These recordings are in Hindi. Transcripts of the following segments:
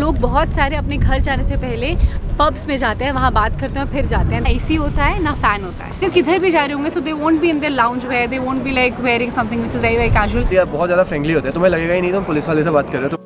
लोग बहुत सारे अपने घर जाने से पहले पब्स में जाते हैं, वहाँ बात करते हैं, फिर जाते हैं। ना एसी होता है ना फैन होता है। फिर किधर भी जा रहे होंगे, so they won't be in their lounge wear, they won't be like wearing something which is very very casual. ये बहुत ज़्यादा फ्रेंडली होते हैं, तुम्हें लगेगा ही नहीं तुम पुलिस वाले से बात कर रहे हो।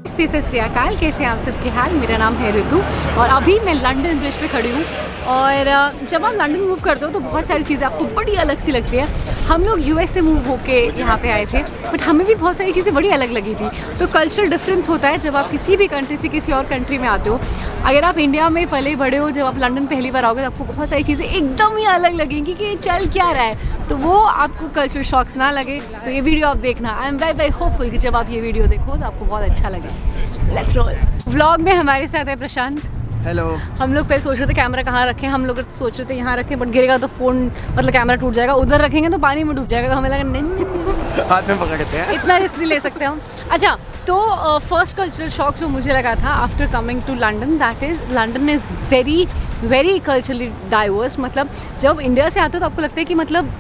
सत श्री अकाल, कैसे हैं आप सबके हाल। मेरा नाम है ऋतु और अभी मैं लंदन ब्रिज पे खड़ी हूँ। और जब आप लंदन मूव करते हो तो बहुत सारी चीज़ें आपको बड़ी अलग सी लगती है। हम लोग यूएस से मूव होके यहाँ पे आए थे, बट हमें भी बहुत सारी चीज़ें बड़ी अलग लगी थी। तो कल्चरल डिफरेंस होता है जब आप किसी भी कंट्री से किसी और कंट्री में आते हो। अगर आप इंडिया में पले बड़े हो, जब आप लंदन पहली बार आओगे तो आपको बहुत सारी चीज़ें एकदम ही अलग लगेंगी कि चल क्या रहा है। तो वो आपको कल्चरल शॉक्स ना लगे तो ये वीडियो आप देखना। I am very very hopeful कि जब आप ये वीडियो देखो तो आपको बहुत अच्छा लगे। Let's roll. व्लॉग में हमारे साथ है प्रशांत। हेलो। हम लोग पहले सोच रहे थे कैमरा कहाँ रखें, हम लोग सोच रहे थे यहाँ रखें, बट गिरेगा तो फ़ोन मतलब कैमरा टूट जाएगा। उधर रखेंगे तो पानी में डूब जाएगा, तो हमें लगा नहीं हाथ में पकड़ते हैं, इतना रिस्क नहीं ले सकते हम। अच्छा, तो फर्स्ट कल्चरल शॉक जो मुझे लगा था after coming to London, that is London is very very culturally diverse. मतलब जब इंडिया से आते हो तो आपको लगता है कि मतलब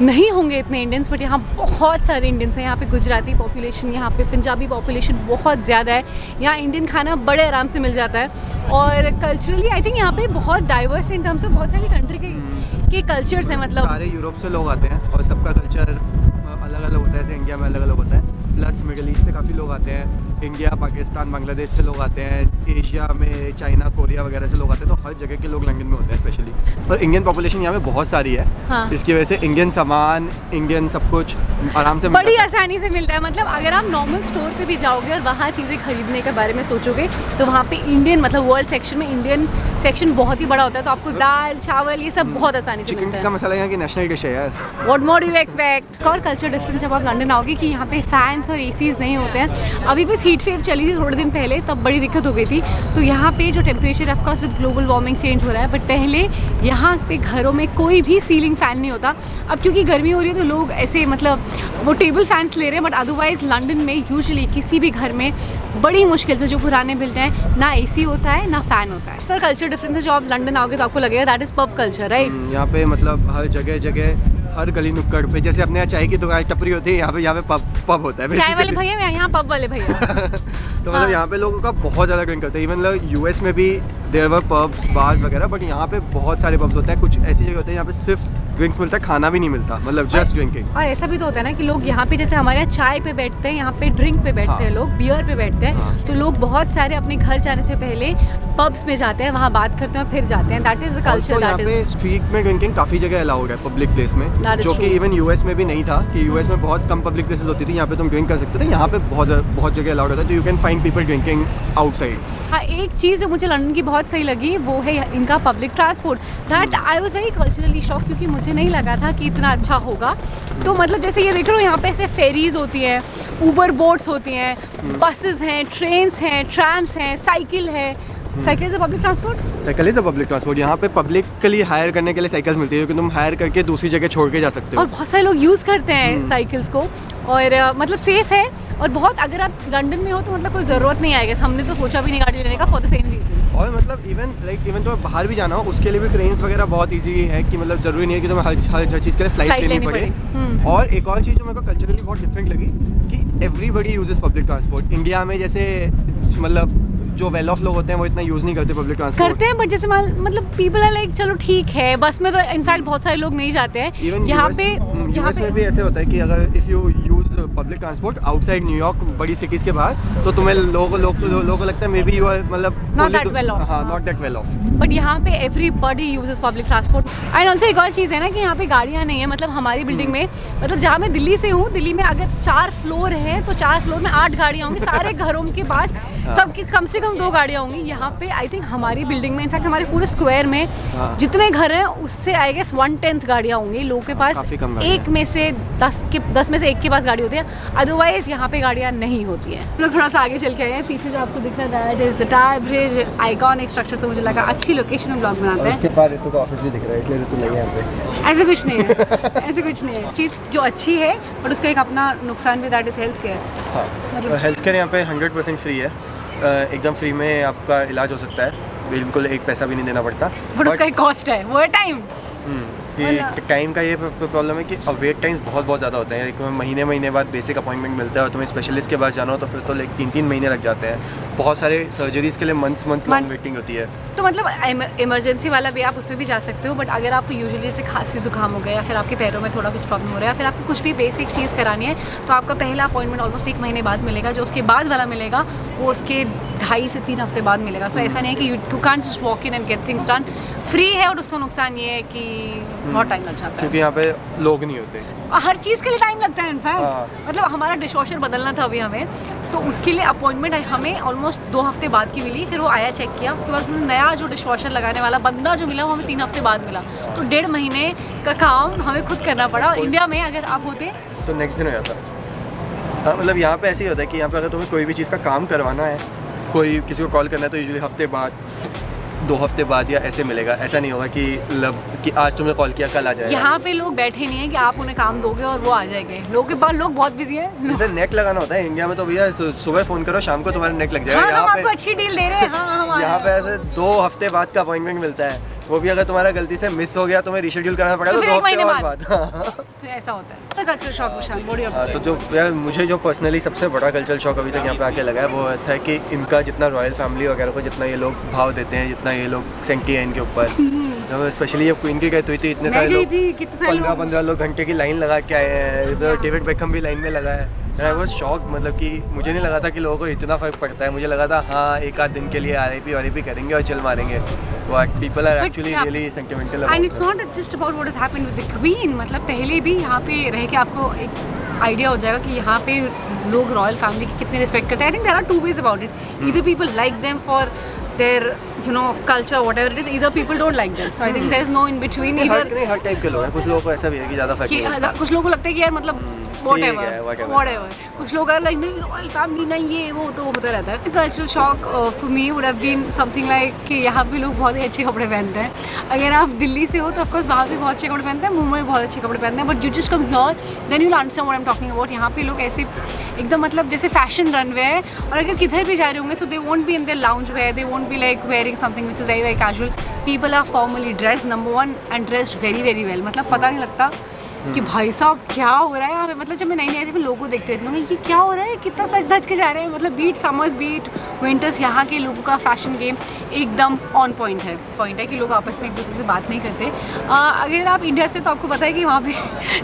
नहीं होंगे इतने इंडियंस, बट यहाँ बहुत सारे इंडियंस हैं। यहाँ पे गुजराती पॉपुलेशन, यहाँ पे पंजाबी पॉपुलेशन बहुत ज़्यादा है। यहाँ इंडियन खाना बड़े आराम से मिल जाता है। और कल्चरली आई थिंक यहाँ पे बहुत डाइवर्स इन टर्म्स ऑफ बहुत सारी कंट्री के कल्चर्स हैं। मतलब सारे यूरोप से लोग आते हैं और सबका कल्चर अलग अलग होता है। जैसे इंडिया में अलग अलग होता है, प्लस मिडिल ईस्ट से काफ़ी लोग आते हैं। इंडिया, पाकिस्तान, बांग्लादेश से लोग आते हैं। एशिया में चाइना, कोरिया वगैरह से लोग आते हैं। तो हर जगह के लोग लंदन में होते हैं स्पेशली। और इंडियन पॉपुलेशन यहाँ पे बहुत सारी है। हाँ। इसकी वजह से इंडियन सामान, इंडियन सब कुछ आराम से बड़ी आसानी से मिलता है। मतलब अगर आप नॉर्मल स्टोर पे भी जाओगे और वहाँ चीज़ें खरीदने के बारे में सोचोगे तो वहाँ पे इंडियन मतलब वर्ल्ड सेक्शन में इंडियन सेक्शन बहुत ही बड़ा होता है। तो आपको दाल चावल ये सब बहुत आसानी से मिलता चिकन है। का मसाला यहाँ की नेशनल डिश है यार। What more do you expect? और कल्चर डिफरेंस जब आप लंदन आओगे कि यहाँ पे फैंस और एसीज नहीं होते हैं। अभी बस हीट वेव चली थी थोड़े दिन पहले, तब बड़ी दिक्कत हो गई थी। तो यहाँ पे जो temperature of course with global warming change हो रहा है, बट पहले यहाँ पे घरों में कोई भी सीलिंग फ़ैन नहीं होता। अब क्योंकि गर्मी हो रही है तो लोग ऐसे मतलब वो टेबल फैंस ले रहे हैं, बट अदरवाइज लंदन में यूजुअली किसी भी घर में बड़ी मुश्किल से जो पुराने मिलते हैं ना एसी होता है ना फ़ैन होता है। पर कल्चर डिफरेंस है, जो आप लंदन आओगे तो आपको लगेगा that is pub culture, right. यहाँ पे मतलब हर जगह जगह हर गली नुक्कड़ पे, जैसे अपने यहाँ चाय की दुकान टपरी होती है, यहाँ पे पब होता है। चाय वाले भैया, यहाँ पब वाले भैया। तो मतलब यहाँ पे लोगों का बहुत ज़्यादा ड्रिंक करते हैं। इवन मतलब यूएस में भी देयर वर पब्स, बार्स वगैरह, बट यहाँ पे बहुत सारे पब्स होते हैं। कुछ ऐसी जगह होते हैं यहाँ पे सिर्फ ड्रिंक्स मिलता है, खाना भी नहीं मिलता, मतलब जस्ट ड्रिंकिंग। और ऐसा भी तो होता है ना कि लोग यहाँ पे जैसे हमारे यहाँ चाय पे बैठते हैं, यहाँ पे ड्रिंक पे बैठते हैं, लोग बियर पे बैठते हैं। तो लोग बहुत सारे अपने घर जाने से पहले पब्स में जाते हैं, वहाँ बात करते हैं, फिर जाते हैं। That is the culture. यहाँ पे स्ट्रीट में ड्रिंकिंग काफ़ी जगह अलाउड है पब्लिक प्लेस में, जो कि इवन यूएस में भी नहीं था। कि यूएस में बहुत कम पब्लिक प्लेसेस होती थी, यहाँ पे तुम ड्रिंक कर सकते थे। यहाँ पे बहुत जगह अलाउड होता है। तो you can find people drinking outside. हाँ, एक चीज़ जो मुझे लंदन की बहुत सही लगी वो है इनका public transport. That I was very culturally shock, क्योंकि मुझे नहीं लगा था कि इतना अच्छा होगा। तो मतलब जैसे ये देख रहे हो, यहाँ पे ऐसे फेरीज होती हैं, ऊबर बोट्स होती हैं, बसेस हैं, ट्रेन्स हैं, ट्रैम्स हैं, साइकिल है। Cycle is a public transport. Cycle is a public transport. यहाँ पे पब्लिकली हायर करने के लिए साइकिल्स मिलती है, क्योंकि तुम हायर करके दूसरी जगह छोड़ के जा सकते हो। और बहुत सारे लोग यूज़ करते हैं साइकिल्स को, और मतलब सेफ है। और बहुत अगर आप लंदन में हो तो मतलब कोई ज़रूरत नहीं आएगा। हमने तो सोचा भी नहीं गाड़ी लेने का, फॉर द सेम रीजन। और मतलब इवन तो बाहर भी जाना हो उसके लिए भी ट्रेन्स वगैरह बहुत इजी है। कि मतलब ज़रूरी नहीं है कि तुम्हें हर चीज़ के लिए फ्लाइट लेनी पड़े। और एक और चीज़ जो मेरे को कल्चरली बहुत डिफरेंट लगी कि everybody uses public transport. India में जैसे मतलब जो वेल ऑफ लोग होते हैं वो इतना यूज़ नहीं करते पब्लिक ट्रांसपोर्ट। करते हैं, बट जैसे मतलब पीपल आर लाइक चलो ठीक है, बस में तो इनफैक्ट बहुत सारे लोग नहीं जाते हैं। यहाँ पे यूएस में भी ऐसे होता है कि अगर if you use public transport outside New York, बड़ी सिटीज़ के बाहर, तो तुम्हें लोगों को लगता है मे बी यू आर मतलब नॉट दैट वेल ऑफ। हाँ, not that well of. But यहाँ पे everybody uses public transport. And also एक और चीज़ है ना कि यहाँ पे गाड़ियाँ नहीं है। मतलब हमारी बिल्डिंग में, मतलब जहाँ मैं दिल्ली से हूँ, दिल्ली में अगर 4 फ्लोर है तो 4 फ्लोर में 8 गाड़ियाँ होंगी। सारे घरों के पास सबकी कम से कम 2 गाड़ियाँ होंगी। यहाँ पे आई थिंक हमारी बिल्डिंग में, इनफैक्ट हमारे पूरे स्क्वायर में जितने घर हैं उससे आई गेस 1/10 गाड़ियाँ होंगी। लोगों के पास एक में से 10 में से एक के पास गाड़ी होती है, अदरवाइज यहाँ पे गाड़ियाँ नहीं होती हैं। लोग थोड़ा सा आगे चल के आए हैं, पीछे जो आपको दिख रहा है that is the tower bridge, iconic structure. तो मुझे लगा अच्छी लोकेशन में ब्लॉग बनाते हैं। उसके बाद ऋतु का ऑफिस भी दिख रहा है, इसलिए ऋतु नहीं है यहाँ पे। ऐसे कुछ नहीं है, ऐसे कुछ नहीं है। चीज़ जो अच्छी है बट उसका एक अपना नुकसान भी, दैट इज हेल्थ केयर। हाँ, मतलब हेल्थ केयर यहाँ पे 100% फ्री है। एकदम फ्री में आपका इलाज हो सकता है, बिल्कुल एक पैसा भी नहीं देना पड़ता। बट उसका एक कॉस्ट है, वो है टाइम। कि टाइम का ये प्रॉब्लम है कि वेट टाइम्स बहुत ज़्यादा होते हैं। एक महीने बाद बेसिक अपॉइंटमेंट मिलता है और तुम्हें स्पेशलिस्ट के पास जाना हो तो फिर तो लाइक 3 महीने लग जाते हैं। बहुत सारे सर्जरीज के लिए मंथ्स लॉन्ग वेटिंग होती है। तो मतलब इमरजेंसी वाला भी आप उस पर भी जा सकते हो, बट अगर आपको यूजुअली से खांसी जुकाम हो गया या फिर आपके पैरों में थोड़ा कुछ प्रॉब्लम हो रहा है या फिर आपको कुछ भी बेसिक चीज़ करानी है तो आपका पहला अपॉइंटमेंट ऑलमोस्ट 1 महीने बाद मिलेगा। जो उसके बाद वाला मिलेगा वो उसके 2.5 से 3 हफ्ते बाद मिलेगा। सो ऐसा नहीं है कि you can't just walk in and get things done. Free है और उसका नुकसान ये है कि बहुत टाइम लग जाता है क्योंकि यहाँ पे लोग नहीं होते। हर चीज़ के लिए टाइम लगता है इनफैक्ट। मतलब हमारा डिश वॉशर बदलना था अभी हमें, तो उसके लिए अपॉइंटमेंट हमें ऑलमोस्ट 2 हफ्ते बाद की मिली। फिर वो आया, चेक किया, उसके बाद उसने नया जो डिश वॉशर लगाने वाला बंदा जो मिला वो हमें 3 हफ्ते बाद मिला। तो 1.5 महीने का काम हमें खुद करना पड़ा। और इंडिया में अगर आप होते तो नेक्स्ट दिन हो जाता। हाँ, मतलब यहाँ पे ऐसे ही होता है कि यहाँ पे अगर तुम्हें कोई भी चीज़ का काम करवाना है, कोई किसी को कॉल करना है तो यूजुअली हफ्ते बाद 2 हफ्ते बाद या ऐसे मिलेगा। ऐसा नहीं होगा कि आज तुमने कॉल किया कल आ जाएगा। यहाँ पे लोग बैठे नहीं है कि आप उन्हें काम दोगे और वो आ जाएंगे। लोग के पास लोग बहुत बिजी है। जैसे नेट लगाना होता है इंडिया में तो भैया सुबह फ़ोन करो शाम को तुम्हारा नेट लग जाएगा। हाँ, यहाँ पे अच्छी डील दे रहे हैं। हाँ, यहाँ पे ऐसे 2 हफ्ते बाद का अपॉइंटमेंट मिलता है, वो भी अगर तुम्हारा गलती से मिस हो गया तुम्हें रीशेड्यूल करना पड़ा तो 2 हफ्ते और बाद। तो ऐसा होता है कल्चर शॉक। तो जो यार मुझे जो पर्सनली सबसे बड़ा कल्चर शॉक अभी तक यहाँ पे आके लगा है वो था कि इनका जितना रॉयल फैमिली वगैरह को जितना ये लोग भाव देते हैं, जितना ये लोग सेंकी है इनके ऊपर। जब स्पेशली ये क्वीन की गई हुई थी, इतने सारे लोग 15 लोग घंटे की लाइन लगा के आए हैं। इधर डेविड बेकहम भी लाइन में लगा है। आई वाज शॉक, मतलब कि मुझे नहीं लगा था कि लोगों को इतना फ़र्क पड़ता है। मुझे लगा था हाँ 1 आध दिन के लिए RIP करेंगे और चल मारेंगे। But people are actually really sentimental about and it's not just about what has happened with the queen. मतलब पहले भी यहाँ पे रह के आपको एक आइडिया हो जाएगा कि यहाँ पे लोग रॉयल फैमिली की कितनी रिस्पेक्ट करते हैं। I think there are 2 ways about it. Either people like them for their culture, whatever it is, either people don't like them. So I think there is no in between. Her type के लोग हैं। कुछ लोगों को ऐसा भी है कि ज़्यादा फर्क नहीं है। कुछ लोगों को लगता है कि यार मतलब whatever. कुछ लोग are like नहीं रॉयल फैमिली नहीं ये वो, तो होता रहता है। Cultural shock for me would have been something like कि यहाँ पे लोग बहुत ही अच्छे कपड़े पहनते हैं। अगर आप दिल्ली से हो तो ऑफकोर्स वहाँ भी बहुत अच्छे कपड़े पहनते हैं, मुंबई में बहुत अच्छे कपड़े पहनते हैं, but you just come here then you will understand what I am talking about. यहाँ पे लोग ऐसे एकदम मतलब जैसे फैशन रनवे है, और अगर किधर भी जा रहे होंगे so they won't be in their lounge wear, they won't be like wearing something which is very very casual. People are formally dressed, number 1, and dressed very very well. मतलब पता नहीं लगता कि भाई साहब क्या हो रहा है यहाँ पे। मतलब जब मैं नई आई थी मैं लोगों को देखते रहती हूँ कि क्या हो रहा है, कितना सच धज के जा रहे हैं। मतलब बीट समर्स बीट विंटर्स, यहाँ के लोगों का फैशन गेम एकदम ऑन पॉइंट है कि लोग आपस में एक दूसरे से बात नहीं करते। अगर आप इंडिया से तो आपको पता है कि वहाँ पे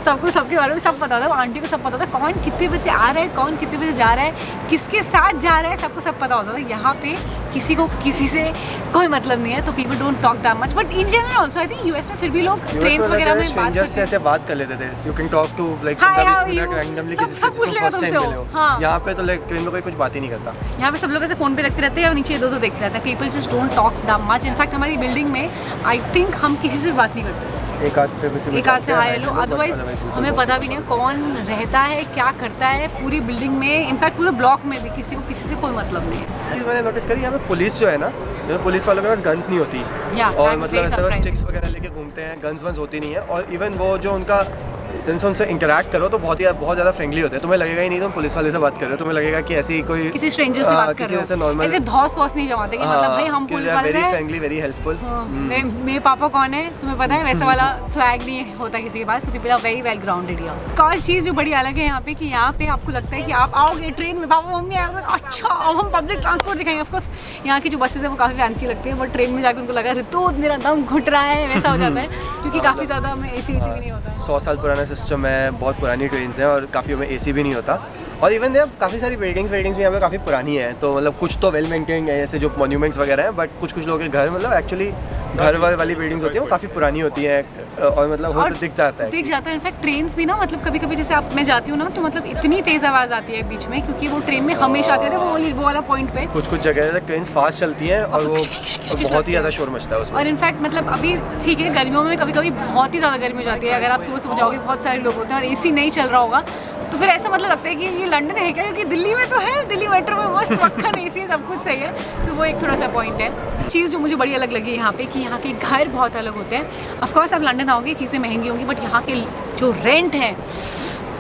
सबको सबके बारे में सब पता होता है। आंटी को सब पता होता है कौन कितने बजे आ रहा है, कौन कितने बजे जा रहा है, किसके साथ जा रहा है, सबको सब पता होता है। यहाँ पे किसी को किसी से कोई मतलब नहीं है, तो people don't talk that much. But in general also I think US में फिर भी लोग ट्रेन्स वगैरह में बात कर लेते थे। You can talk to like 15-20 minute randomly किसी से फर्स्ट टाइम मिले हो। यहाँ पे तो लाइक ट्रेन में कोई कुछ बात ही नहीं करता। यहाँ पे सब लोग ऐसे फोन पे रखते रहते हैं और नीचे दो देखते रहते हैं। People just don't talk that much. In fact हमारी बिल्डिंग में आई थिंक हम किसी से बात नहीं करते। एक आध से हाय हेलो, अदरवाइज हमें पता भी नहीं कौन रहता है क्या करता है पूरी बिल्डिंग में। इनफैक्ट पूरे ब्लॉक में भी किसी को किसी से कोई मतलब नहीं है। मैंने नोटिस करी यहाँ पे पुलिस जो है ना, पुलिस वालों के पास गन्स नहीं होती, और मतलब ऐसे वो स्टिक्स वगैरह लेके घूमते हैं, गन्स वन्स होती नहीं है। और इवन वो जो उनका जिनसे उनसे इंटरैक्ट करो तो बहुत ज़्यादा फ्रेंडली होते हैं। तुम्हें लगेगा ही नहीं तुम पुलिस वाले से बात कर रहे हो, तुम्हें लगेगा कि ऐसी कोई किसी स्ट्रेंजर से बात कर रहे हो, ऐसे नॉर्मल ऐसे धौस वौस नहीं जमाते कि मतलब भाई हम पुलिस वाले हैं, वेरी फ्रेंडली वेरी हेल्पफुल। मेरे पापा कौन है तुम्हें पता है, वैसा वाला स्वैग नहीं होता किसी के पास। So people are very well grounded here. एक और चीज़ जो बड़ी अलग है यहाँ पे कि यहाँ पे आपको लगता है कि आप आओगे ट्रेन में, पापा मम्मी आएगा, अच्छा अब हम पब्लिक ट्रांसपोर्ट दिखाएंगे। ऑफकोर्स यहाँ की जो बसेज है वो काफ़ी फैंसी लगती है, बट ट्रेन में जाकर उनको लगा ऋतु मेरा दम घुट रहा है, वैसा हो जाता है क्योंकि काफ़ी ज़्यादा में AC भी नहीं होता। 100 साल पुराना सिस्टम है, बहुत पुरानी ट्रेन्स हैं और काफ़ी में AC भी नहीं होता। और इवन देयर काफ़ी सारी बिल्डिंग्स भी यहाँ पे काफ़ी पुरानी है, तो मतलब कुछ तो वेल मेंटेन्ड है जैसे जो मॉन्यूमेंट्स वगैरह हैं, बट कुछ लोगों के घर मतलब एक्चुअली घर वाली बिल्डिंग्स होती है वो काफ़ी पुरानी होती है और मतलब वो तो दिख जाता है। इनफैक्ट ट्रेन्स भी ना मतलब कभी कभी जैसे मैं जाती हूँ ना तो मतलब इतनी तेज़ आवाज़ आती है बीच में, क्योंकि वो ट्रेन में हमेशा आते थे वो वाला पॉइंट पे। कुछ जगह ट्रेन फास्ट चलती हैं और वो बहुत ही ज़्यादा शोर मचता है उसमें। और इनफैक्ट मतलब अभी ठीक है गर्मियों में कभी कभी बहुत ही ज़्यादा गर्मी हो जाती है। अगर आप सुबह जाओगे बहुत सारे लोग होते हैं और AC नहीं चल रहा होगा तो फिर ऐसा मतलब लगता है कि ये लंदन है क्या, क्योंकि दिल्ली में तो है, दिल्ली मेट्रो में मस्त मक्खन AC है, सब कुछ सही है। सो वो एक थोड़ा सा पॉइंट है। चीज़ जो मुझे बड़ी अलग लगी यहाँ पे कि यहाँ के घर बहुत अलग होते हैं। ऑफकोर्स आप लंदन आओगे चीज़ें महंगी होंगी, बट यहाँ के जो रेंट है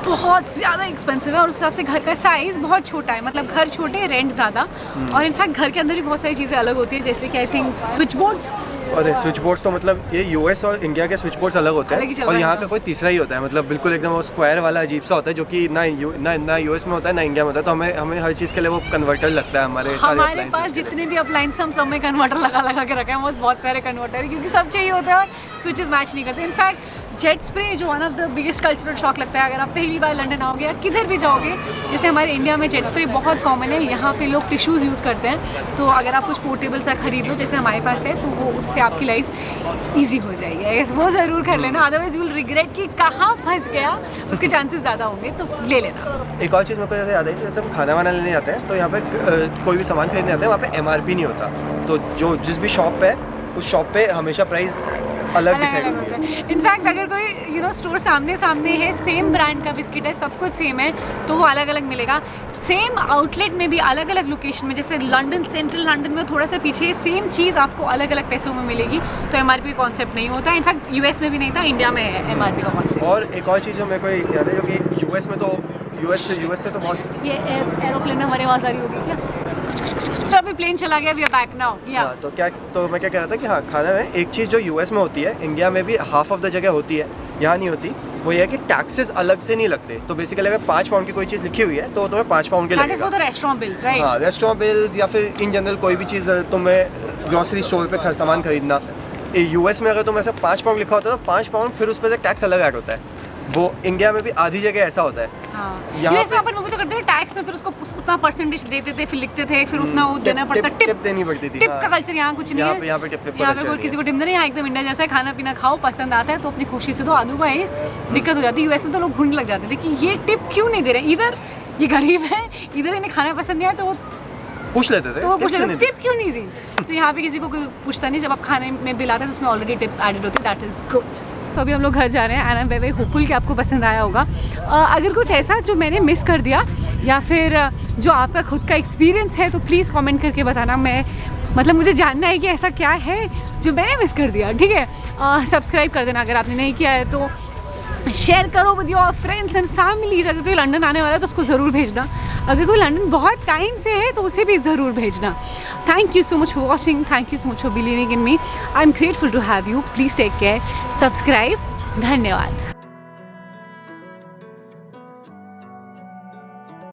बहुत ज़्यादा एक्सपेंसिव है और उस हिसाब से घर का साइज़ बहुत छोटा है। मतलब घर छोटे, रेंट ज़्यादा। और इनफैक्ट घर के अंदर भी बहुत सारी चीज़ें अलग होती हैं, जैसे कि आई थिंक स्विच बोर्ड्स अरे स्विच बोर्ड्स तो मतलब ये यूएस और इंडिया के स्विच बोर्ड्स अलग होते अलग ही हैं चल और रहा यहाँ है का कोई तीसरा ही होता है, मतलब बिल्कुल एकदम वो स्क्वायर वाला अजीब सा होता है जो कि ना यूएस में होता है ना इंडिया में होता है, तो हमें हर चीज़ के लिए वो कन्वर्टर लगता है हमारे सारे हमारे appliances पास के लिए। जितने भी अप्लायंस हम सब में कन्वर्टर लगा लगा के रखे हैं, वो बहुत सारे कन्वर्टर हैं क्योंकि सब चाहिए होता है और स्विचेस मैच नहीं करते। इनफैक्ट जेट स्प्रे जो one of the biggest cultural shock लगता है, अगर आप पहली बार लंदन आओगे या किधर भी जाओगे, जैसे हमारे इंडिया में जेट स्प्रे बहुत कॉमन है, यहाँ पे लोग टिश्यूज़ यूज़ करते हैं, तो अगर आप कुछ पोर्टेबल सा खरीद लो जैसे हमारे पास है, तो वो उससे आपकी लाइफ ईजी हो जाएगी। आई गेस वो ज़रूर कर लेना, अदरवाइज यू विल रिग्रेट कि कहाँ फंस गया, उसके चांसेस ज़्यादा होंगे, तो ले लेना। एक और चीज़ मेरे को जैसे याद है, जैसे हम खाना वाना लेने जाते हैं तो यहाँ पे कोई भी सामान खरीदने जाते हैं वहाँ पे एमआरपी नहीं होता, तो जो जिस भी शॉप पे उस शॉप पे हमेशा प्राइस अलग डिसाइड होती है। इनफैक्ट अगर कोई स्टोर सामने सामने है, सेम ब्रांड का बिस्किट है, सब कुछ सेम है, तो वो अलग अलग मिलेगा। सेम आउटलेट में भी अलग अलग लोकेशन में, जैसे लंदन, सेंट्रल लंदन में थोड़ा सा पीछे सेम चीज़ आपको अलग अलग पैसों में मिलेगी, तो एमआरपी कॉन्सेप्ट नहीं होता। इनफैक्ट यूएस में भी नहीं था, इंडिया में है एमआरपी का कॉन्सेप्ट। और एक और चीज़ जो मेरे को याद है, जो कि यूएस में तो यूएस से तो बहुत ये एरोप्लेन हमारे आवाज़ आ रही होगी क्या? तो अभी प्लेन चला गया, वी आर बैक नाउ। या तो मैं क्या कह रहा था कि हाँ, खाना में एक चीज़ जो यूएस में होती है, इंडिया में भी हाफ ऑफ द जगह होती है, यहाँ नहीं होती, वो ये है कि टैक्सेस अलग से नहीं लगते। तो बेसिकली अगर 5 पाउंड की कोई चीज़ लिखी हुई है तो तुम्हें 5 पाउंड के लगेगा। Restaurant bills, right? हाँ, रेस्टोरेंट बिल्स या फिर इन जनरल कोई भी चीज़ तुम्हें ग्रॉसरी स्टोर पे सामान खरीदना, यूएस में अगर तुम्हें ऐसा 5 पाउंड लिखा होता है तो 5 पाउंड फिर उस पर टैक्स अलग ऐड होता है। वो इंडिया में भी आधी जगह ऐसा होता है। हाँ, यूएस में अपन वो भी तो करते थे, टैक्स में फिर उसको उतना परसेंटेज देते थे, फिर लिखते थे, फिर उतना वो देना पड़ता। टिप देनी पड़ती थी। टिप का कल्चर यहाँ कुछ नहीं है। यहाँ पे टिप यहाँ पे कोई किसी को टिप नहीं, यहाँ एकदम इंडिया जैसा है, खाना पीना खाओ, पसंद आता है तो अपनी खुशी से दो। अदरवाइज दिक्कत हो जाती है। यूएस में तो लोग ढूंढने लग जाते थे कि ये टिप क्यों नहीं दे रहे, इधर ये गरीब है, इधर इन्हें खाना पसंद नहीं आया, तो वो पूछ लेते थे, तो वो पूछ लेते टिप क्यों नहीं दी। तो यहाँ पे किसी को कोई पूछता नहीं, जब आप खाने में बिल आता है तो उसमें ऑलरेडी टिप एडेड होती है, दैट इज गुड। तो अभी हम लोग घर जा रहे हैं and I am very hopeful कि आपको पसंद आया होगा। अगर कुछ ऐसा जो मैंने मिस कर दिया या फिर जो आपका खुद का एक्सपीरियंस है तो प्लीज़ कमेंट करके बताना। मतलब मुझे जानना है कि ऐसा क्या है जो मैंने मिस कर दिया, ठीक है? सब्सक्राइब कर देना अगर आपने नहीं किया है तो, शेयर करो with your friends and family. अगर कोई लंदन आने वाला है तो उसको ज़रूर भेजना, अगर कोई लंदन बहुत टाइम से है तो उसे भी ज़रूर भेजना। Thank you so much for watching, thank you so much for believing in me. I am grateful to have you. Please take care, subscribe. धन्यवाद।